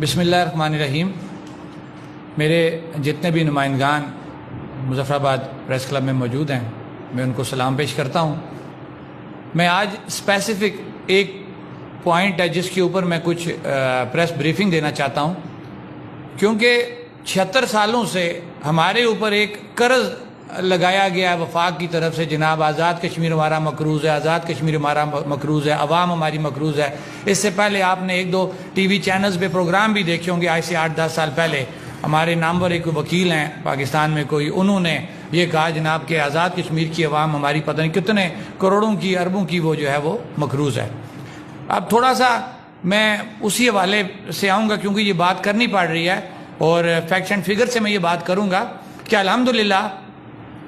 بسم اللہ الرحمن الرحیم۔ میرے جتنے بھی نمائندگان مظفر آباد پریس کلب میں موجود ہیں، میں ان کو سلام پیش کرتا ہوں۔ میں آج اسپیسیفک ایک پوائنٹ ہے جس کے اوپر میں کچھ پریس بریفنگ دینا چاہتا ہوں، کیونکہ 76 سالوں سے ہمارے اوپر ایک قرض لگایا گیا ہے وفاق کی طرف سے، جناب آزاد کشمیر ہمارا مقروض ہے، آزاد کشمیر ہمارا مقروض ہے، عوام ہماری مقروض ہے۔ اس سے پہلے آپ نے ایک دو ٹی وی چینلز پہ پروگرام بھی دیکھے ہوں گے، آج سے 8-10 سال پہلے ہمارے نامور ایک وکیل ہیں پاکستان میں کوئی، انہوں نے یہ کہا جناب کہ آزاد کشمیر کی عوام ہماری پتہ نہیں کتنے کروڑوں کی اربوں کی وہ جو ہے وہ مقروض ہے۔ اب تھوڑا سا میں اسی حوالے سے آؤں گا کیونکہ یہ بات کرنی پڑ رہی ہے، اور فیکٹس اینڈ فگر سے میں یہ بات کروں گا کہ الحمدللہ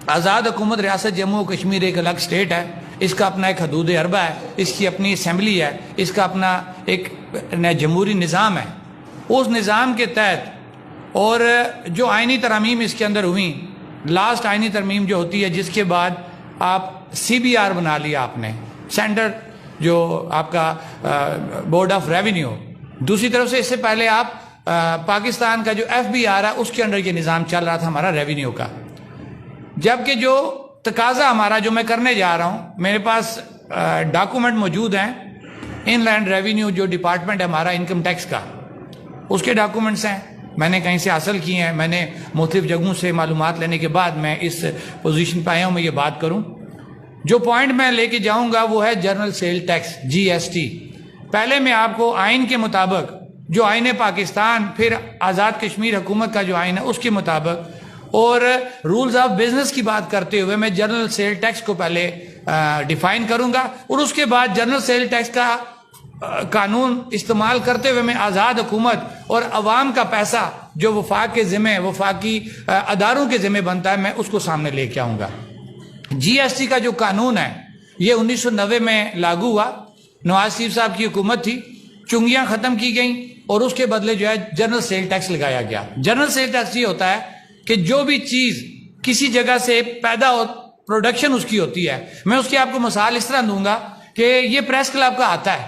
آزاد حکومت ریاست جموں و کشمیر ایک الگ سٹیٹ ہے، اس کا اپنا ایک حدود اربہ ہے، اس کی اپنی اسمبلی ہے، اس کا اپنا ایک جمہوری نظام ہے۔ اس نظام کے تحت اور جو آئینی ترامیم اس کے اندر ہوئیں، لاسٹ آئینی ترمیم جو ہوتی ہے جس کے بعد آپ سی بی آر بنا لیا آپ نے، سینٹر جو آپ کا بورڈ آف ریونیو، دوسری طرف سے اس سے پہلے آپ پاکستان کا جو ایف بی آر ہے اس کے اندر یہ نظام چل رہا تھا ہمارا ریونیو کا۔ جبکہ جو تقاضا ہمارا جو میں کرنے جا رہا ہوں، میرے پاس ڈاکومنٹ موجود ہیں، ان لینڈ ریونیو جو ڈپارٹمنٹ ہے ہمارا انکم ٹیکس کا، اس کے ڈاکومنٹس ہیں، میں نے کہیں سے حاصل کیے ہیں، میں نے مختلف جگہوں سے معلومات لینے کے بعد میں اس پوزیشن پہ آیا ہوں میں یہ بات کروں۔ جو پوائنٹ میں لے کے جاؤں گا وہ ہے general cell tax G S T. پہلے میں آپ کو آئین کے مطابق جو آئین پاکستان، پھر آزاد کشمیر حکومت کا جو آئین ہے اس کے مطابق اور رولز آف بزنس کی بات کرتے ہوئے میں جنرل سیل ٹیکس کو پہلے ڈیفائن کروں گا، اور اس کے بعد جنرل سیل ٹیکس کا قانون استعمال کرتے ہوئے میں آزاد حکومت اور عوام کا پیسہ جو وفاق کے ذمہ وفاقی اداروں کے ذمہ بنتا ہے میں اس کو سامنے لے کے آؤں گا۔ جی ایس ٹی کا جو قانون ہے یہ 1990 میں لاگو ہوا، نواز شریف صاحب کی حکومت تھی، چنگیاں ختم کی گئیں اور اس کے بدلے جو ہے جنرل سیل ٹیکس لگایا گیا۔ جنرل سیل ٹیکس یہ ہوتا ہے کہ جو بھی چیز کسی جگہ سے پیدا ہو، پروڈکشن اس کی ہوتی ہے، میں اس کی آپ کو مثال اس طرح دوں گا کہ یہ پریس کلب کا آتا ہے،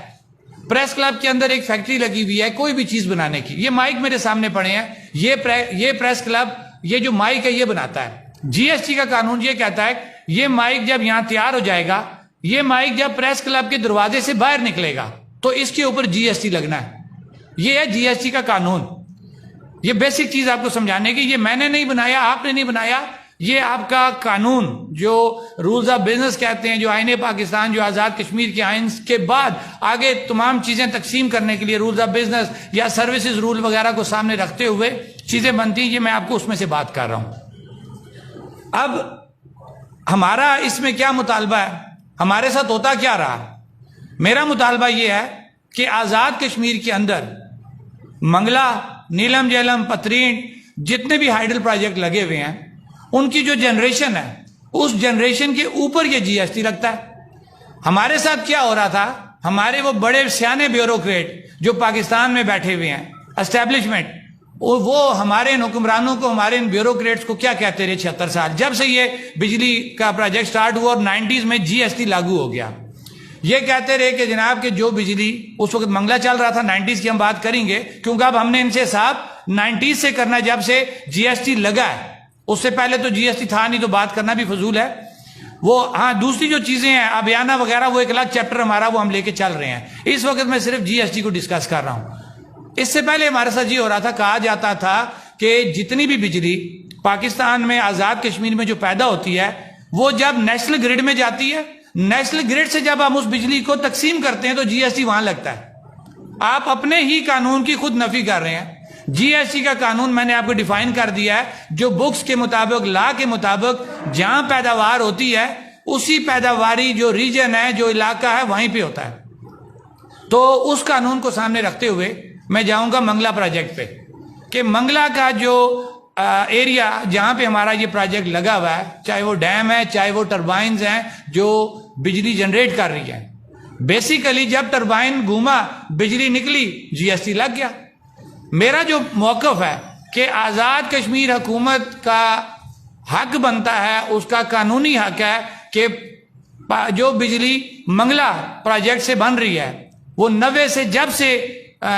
پریس کلب کے اندر ایک فیکٹری لگی ہوئی ہے کوئی بھی چیز بنانے کی، یہ مائک میرے سامنے پڑے ہیں، یہ پریس کلب یہ جو مائک ہے یہ بناتا ہے۔ جی ایس ٹی کا قانون یہ کہتا ہے یہ مائک جب یہاں تیار ہو جائے گا، یہ مائک جب پریس کلب کے دروازے سے باہر نکلے گا تو اس کے اوپر جی ایس ٹی لگنا ہے۔ یہ ہے جی ایس ٹی کا قانون۔ یہ بیسک چیز آپ کو سمجھانے کی، یہ میں نے نہیں بنایا، آپ نے نہیں بنایا، یہ آپ کا قانون جو رولز آف بزنس کہتے ہیں، جو آئین پاکستان، جو آزاد کشمیر کے آئین کے بعد آگے تمام چیزیں تقسیم کرنے کے لیے رولز آف بزنس یا سروسز رول وغیرہ کو سامنے رکھتے ہوئے چیزیں بنتی ہیں، یہ میں آپ کو اس میں سے بات کر رہا ہوں۔ اب ہمارا اس میں کیا مطالبہ ہے، ہمارے ساتھ ہوتا کیا رہا؟ میرا مطالبہ یہ ہے کہ آزاد کشمیر کے اندر منگلا، نیلم جیلم، پترین، جتنے بھی ہائیڈل پروجیکٹ لگے ہوئے ہیں ان کی جو جنریشن ہے اس جنریشن کے اوپر یہ جی ایس ٹی لگتا ہے۔ ہمارے ساتھ کیا ہو رہا تھا، ہمارے وہ بڑے سیانے بیوروکریٹ جو پاکستان میں بیٹھے ہوئے ہیں، اسٹیبلشمنٹ، وہ ہمارے ان حکمرانوں کو، ہمارے ان بیوروکریٹس کو کیا کہتے رہے 76 سال، جب سے یہ بجلی کا پروجیکٹ سٹارٹ ہوا اور 90s میں جی ایس ٹی لاگو ہو گیا، یہ کہتے رہے کہ جناب کہ جو بجلی اس وقت منگلہ چل رہا تھا، 90s کی ہم بات کریں گے کیونکہ اب ہم نے ان سے صاحب 90s سے کرنا ہے جب سے جی ایس ٹی لگا ہے، اس سے پہلے تو جی ایس ٹی تھا نہیں تو بات کرنا بھی فضول ہے۔ وہ ہاں دوسری جو چیزیں ہیں ابیانہ وغیرہ وہ ایک الگ چیپٹر ہمارا وہ ہم لے کے چل رہے ہیں، اس وقت میں صرف جی ایس ٹی کو ڈسکس کر رہا ہوں۔ اس سے پہلے ہمارے ساتھ یہ ہو رہا تھا، کہا جاتا تھا کہ جتنی بھی بجلی پاکستان میں آزاد کشمیر میں جو پیدا ہوتی ہے وہ جب نیشنل گرڈ میں جاتی ہے، نیشنل گرڈ سے جب ہم اس بجلی کو تقسیم کرتے ہیں تو جی ایس ٹی وہاں لگتا ہے۔ آپ اپنے ہی قانون کی خود نفی کر رہے ہیں۔ جی ایس ٹی کا قانون میں نے آپ کو ڈیفائن کر دیا ہے، جو بکس کے مطابق، لا کے مطابق جہاں پیداوار ہوتی ہے اسی پیداواری جو ریجن ہے، جو علاقہ ہے وہیں پہ ہوتا ہے۔ تو اس قانون کو سامنے رکھتے ہوئے میں جاؤں گا منگلا پروجیکٹ پہ، کہ منگلا کا جو ایریا جہاں پہ ہمارا یہ پروجیکٹ لگا ہوا ہے، چاہے وہ ڈیم ہے، چاہے وہ ٹربائنز ہیں جو بجلی جنریٹ کر رہی ہے، بیسیکلی جب ٹربائن گھوما بجلی نکلی جی ایس ٹی لگ گیا۔ میرا جو موقف ہے کہ آزاد کشمیر حکومت کا حق بنتا ہے، اس کا قانونی حق ہے کہ جو بجلی منگلا پروجیکٹ سے بن رہی ہے وہ 90 سے جب سے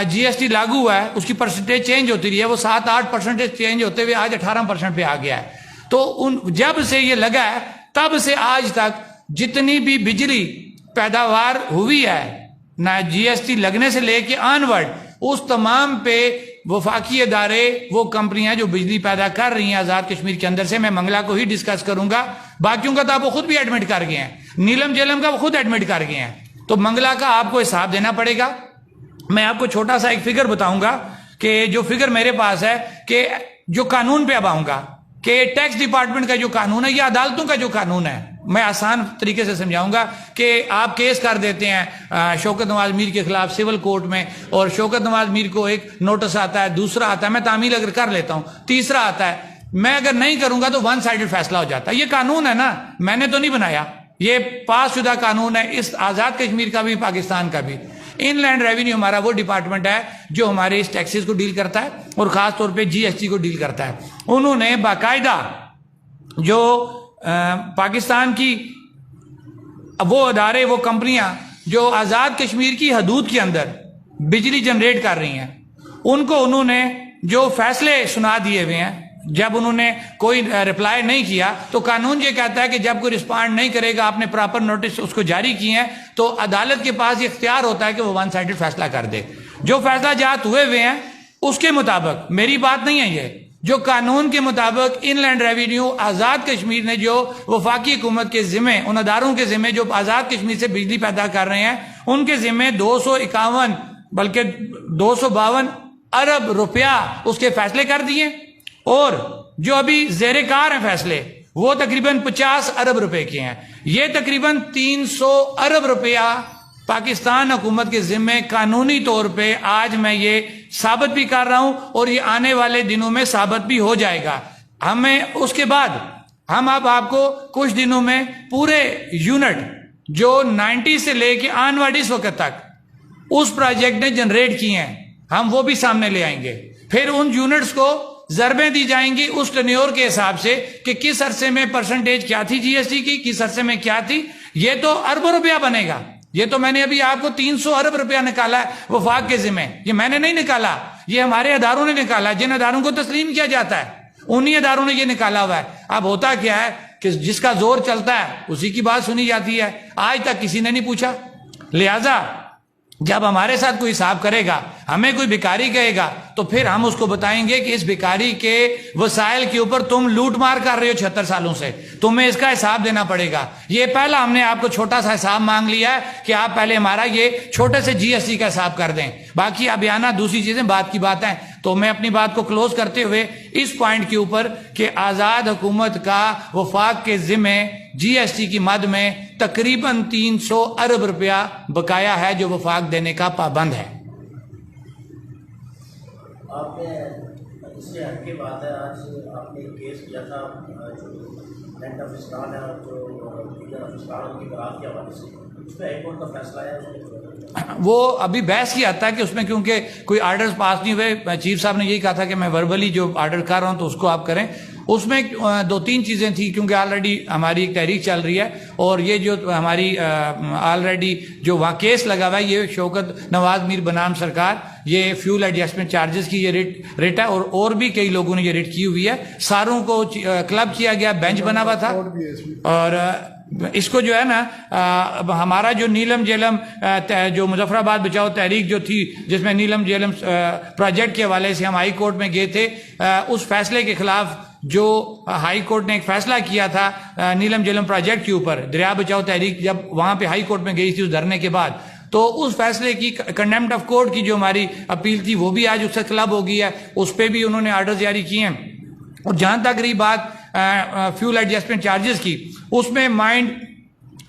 جی ایس ٹی لاگو ہوا ہے اس کی پرسنٹیج چینج ہوتی رہی ہے، وہ 7-8% چینج ہوتے ہوئے آج 18% پہ آ گیا ہے. تو جب سے یہ لگا ہے تب سے آج تک جتنی بھی بجلی پیداوار ہوئی ہے نہ جی ایس ٹی لگنے سے لے کے آنورڈ، اس تمام پہ وفاقی ادارے وہ کمپنیاں جو بجلی پیدا کر رہی ہیں آزاد کشمیر کے اندر سے، میں منگلا کو ہی ڈسکس کروں گا، باقیوں کا تو آپ وہ خود بھی ایڈمٹ کر گئے ہیں، نیلم جیلم کا وہ خود ایڈمٹ کر گئے ہیں، تو منگلا کا آپ کو حساب دینا پڑے گا. میں آپ کو چھوٹا سا ایک فگر بتاؤں گا کہ جو فگر میرے پاس ہے، کہ جو قانون پہ اب آؤں گا کہ ٹیکس ڈپارٹمنٹ کا جو قانون ہے یا عدالتوں کا جو قانون ہے، میں آسان طریقے سے سمجھاؤں گا کہ آپ کیس کر دیتے ہیں شوکت نواز میر کے خلاف سول کورٹ میں، اور شوکت نواز میر کو ایک نوٹس آتا ہے، دوسرا آتا ہے، میں تعمیل اگر کر لیتا ہوں، تیسرا آتا ہے، میں اگر نہیں کروں گا تو ون سائیڈڈ فیصلہ ہو جاتا ہے. یہ قانون ہے نا، میں نے تو نہیں بنایا، یہ پاس شدہ قانون ہے، اس آزاد کشمیر کا بھی پاکستان کا بھی. ان لینڈ ریونیو ہمارا وہ ڈپارٹمنٹ ہے جو ہمارے اس ٹیکسز کو ڈیل کرتا ہے اور خاص طور پہ جی ایس ٹی کو ڈیل کرتا ہے. انہوں نے باقاعدہ جو پاکستان کی وہ ادارے، وہ کمپنیاں جو آزاد کشمیر کی حدود کے اندر بجلی جنریٹ کر رہی ہیں، ان کو انہوں نے جو فیصلے سنا دیے ہوئے ہیں، جب انہوں نے کوئی رپلائی نہیں کیا تو قانون یہ کہتا ہے کہ جب کوئی رسپانڈ نہیں کرے گا، آپ نے پراپر نوٹس اس کو جاری کیے ہیں، تو عدالت کے پاس یہ اختیار ہوتا ہے کہ وہ ون سائیڈڈ فیصلہ کر دے. جو فیصلہ جات ہوئے ہوئے ہیں اس کے مطابق، میری بات نہیں ہے یہ، جو قانون کے مطابق ان لینڈ ریونیو آزاد کشمیر نے جو وفاقی حکومت کے ذمے، ان اداروں کے ذمے جو آزاد کشمیر سے بجلی پیدا کر رہے ہیں، ان کے ذمے 251 بلکہ 252 ارب روپیہ اس کے فیصلے کر دیے، اور جو ابھی زیر کار ہیں فیصلے وہ تقریباً 50 ارب روپے کے ہیں. یہ تقریباً 300 ارب روپیہ پاکستان حکومت کے ذمے قانونی طور پہ آج میں یہ ثابت بھی کر رہا ہوں، اور یہ آنے والے دنوں میں ثابت بھی ہو جائے گا. ہمیں اس کے بعد ہم اب آپ کو کچھ دنوں میں پورے یونٹ جو 90 سے لے کے آنورڈ اس وقت تک اس پروجیکٹ نے جنریٹ کیے ہیں، ہم وہ بھی سامنے لے آئیں گے. پھر ان یونٹس کو ضربیں دی جائیں گی اس ٹینیور کے حساب سے کہ کس عرصے میں پرسنٹیج کیا تھی جی ایس ٹی کی، کس عرصے میں کیا تھی. یہ تو اربوں روپیہ بنے گا. یہ تو میں نے ابھی آپ کو 300 ارب روپیہ نکالا ہے وفاق کے ذمہ، یہ میں نے نہیں نکالا، یہ ہمارے اداروں نے نکالا، جن اداروں کو تسلیم کیا جاتا ہے انہی اداروں نے یہ نکالا ہوا ہے. اب ہوتا کیا ہے کہ جس کا زور چلتا ہے اسی کی بات سنی جاتی ہے. آج تک کسی نے نہیں پوچھا. لہذا جب ہمارے ساتھ کوئی حساب کرے گا، ہمیں کوئی بھکاری کہے گا، تو پھر ہم اس کو بتائیں گے کہ اس بھکاری کے وسائل کے اوپر تم لوٹ مار کر رہے ہو 76 سالوں سے، تمہیں اس کا حساب دینا پڑے گا. یہ پہلا ہم نے آپ کو چھوٹا سا حساب مانگ لیا ہے کہ آپ پہلے ہمارا یہ چھوٹے سے جی ایس ٹی کا حساب کر دیں، باقی ابیانہ دوسری چیزیں بات کی بات ہیں. تو میں اپنی بات کو کلوز کرتے ہوئے اس پوائنٹ کے اوپر کہ آزاد حکومت کا وفاق کے ذمے جی ایس ٹی کی مد میں تقریباً 300 ارب روپیہ بقایا ہے جو وفاق دینے کا پابند ہے. آپ نے اس سے ہٹ کے بات ہے، آج آپ نے کیس کیا تھا جو لینڈ افسران ہے اور جو دیگر افسران کی برات کے حوالے سے، اس پہ ہائی کورٹ کا فیصلہ ہے. وہ ابھی بحث کی آتا ہے کہ اس میں کیونکہ کوئی آرڈرز پاس نہیں ہوئے، چیف صاحب نے یہی کہا تھا کہ میں وربلی جو آرڈر کر رہا ہوں تو اس کو آپ کریں. اس میں 2-3 چیزیں تھیں، کیونکہ آلریڈی ہماری ایک تحریک چل رہی ہے، اور یہ جو ہماری آلریڈی جو وہاں کیس لگا ہوا ہے یہ شوکت نواز میر بنام سرکار، یہ فیول ایڈجسٹمنٹ چارجز کی یہ ریٹ ہے، اور بھی کئی لوگوں نے یہ ریٹ کی ہوئی ہے. ساروں کو کلب کیا گیا، بینچ بنا ہوا تھا، اور اس کو جو ہے نا ہمارا جو نیلم جیلم جو مظفر آباد بچاؤ تحریک جو تھی، جس میں نیلم جیلم پروجیکٹ کے حوالے سے ہم ہائی کورٹ میں گئے تھے، اس فیصلے کے خلاف جو ہائی کورٹ نے ایک فیصلہ کیا تھا نیلم جیلم پروجیکٹ کے اوپر، دریا بچاؤ تحریک جب وہاں پہ ہائی کورٹ میں گئی تھی اس دھرنے کے بعد، تو اس فیصلے کی کنڈیمٹ آف کورٹ کی جو ہماری اپیل تھی وہ بھی آج اس سے کلب ہو گئی ہے، اس پہ بھی انہوں نے آرڈر جاری کیے ہیں. اور جہاں تک رہی بات فیول ایڈجسٹمنٹ چارجز کی، اس میں مائنڈ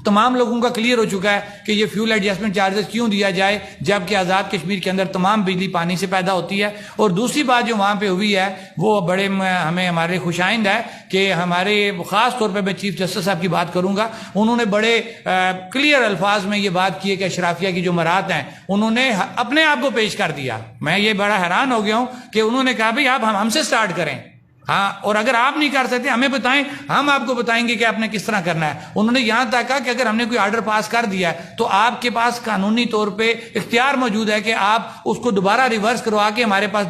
تمام لوگوں کا کلیئر ہو چکا ہے کہ یہ فیول ایڈجسٹمنٹ چارجز کیوں دیا جائے جبکہ آزاد کشمیر کے اندر تمام بجلی پانی سے پیدا ہوتی ہے. اور دوسری بات جو وہاں پہ ہوئی ہے وہ بڑے ہمیں ہمارے خوش آئند ہے کہ ہمارے خاص طور پہ میں چیف جسٹس صاحب کی بات کروں گا، انہوں نے بڑے کلیئر الفاظ میں یہ بات کی ہے کہ اشرافیہ کی جو مراد ہیں انہوں نے اپنے آپ کو پیش کر دیا. میں یہ بڑا حیران ہو گیا ہوں کہ انہوں نے کہا بھائی آپ ہم سے سٹارٹ کریں، ہاں، اور اگر آپ نہیں کر سکتے ہمیں بتائیں، ہم آپ کو بتائیں گے کہ آپ نے کس طرح کرنا ہے۔ انہوں نے یہاں تک کہا کہ اگر ہم نے کوئی آرڈر پاس کر دیا ہے تو آپ کے پاس قانونی طور پہ اختیار موجود ہے کہ آپ اس کو دوبارہ ریورس کروا کے ہمارے پاس